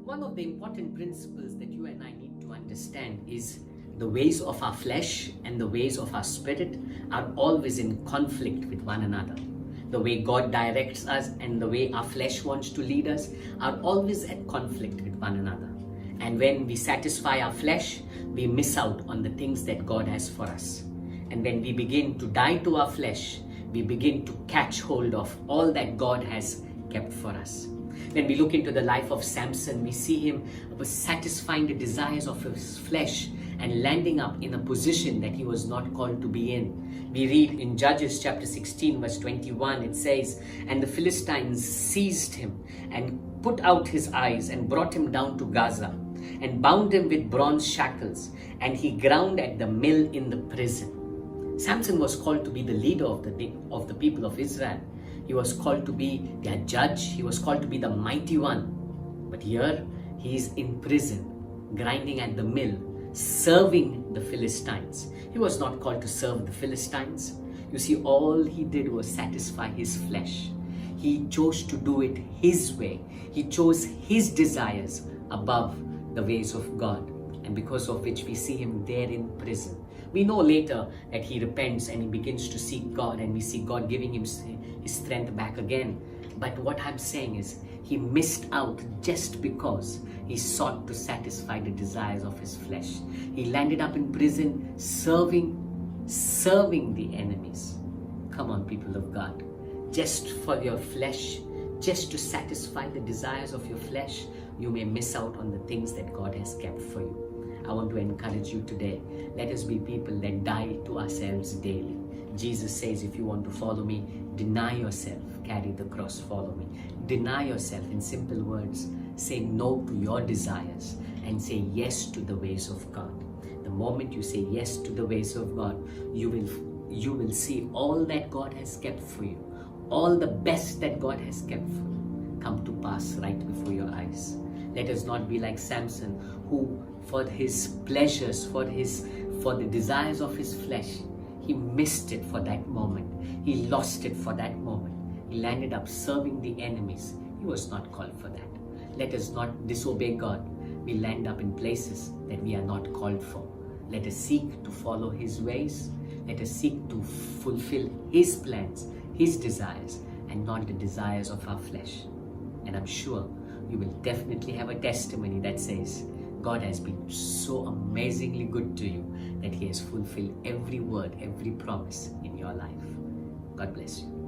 One of the important principles that you and I need to understand is the ways of our flesh and the ways of our spirit are always in conflict with one another. The way God directs us and the way our flesh wants to lead us are always at conflict with one another. And when we satisfy our flesh, we miss out on the things that God has for us. And when we begin to die to our flesh, we begin to catch hold of all that God has kept for us. When we look into the life of Samson, we see him satisfying the desires of his flesh and landing up in a position that he was not called to be in. We read in Judges chapter 16 verse 21, it says, "And the Philistines seized him and put out his eyes and brought him down to Gaza and bound him with bronze shackles, and he ground at the mill in the prison." Samson was called to be the leader of the people of Israel. He was called to be their judge. He was called to be the mighty one. But here he is in prison, grinding at the mill, serving the Philistines. He was not called to serve the Philistines. You see, all he did was satisfy his flesh. He chose to do it his way. He chose his desires above the ways of God. And because of which we see him there in prison. We know later that he repents and he begins to seek God, and we see God giving him his strength back again. But what I'm saying is, he missed out just because he sought to satisfy the desires of his flesh. He landed up in prison serving the enemies. Come on, people of God. Just for your flesh, just to satisfy the desires of your flesh, you may miss out on the things that God has kept for you. I want to encourage you today. Let us be people that die to ourselves daily. Jesus says, if you want to follow me, deny yourself, carry the cross, follow me. Deny yourself, in simple words. Say no to your desires and say yes to the ways of God. The moment you say yes to the ways of God, you will see all that God has kept for you, all the best that God has kept for you, come to pass right before your eyes. Let us not be like Samson, who for his pleasures, for the desires of his flesh, he missed it for that moment. He lost it for that moment. He landed up serving the enemies. He was not called for that. Let us not disobey God. We land up in places that we are not called for. Let us seek to follow his ways. Let us seek to fulfill his plans, his desires, and not the desires of our flesh. And I'm sure you will definitely have a testimony that says, God has been so amazingly good to you that he has fulfilled every word, every promise in your life. God bless you.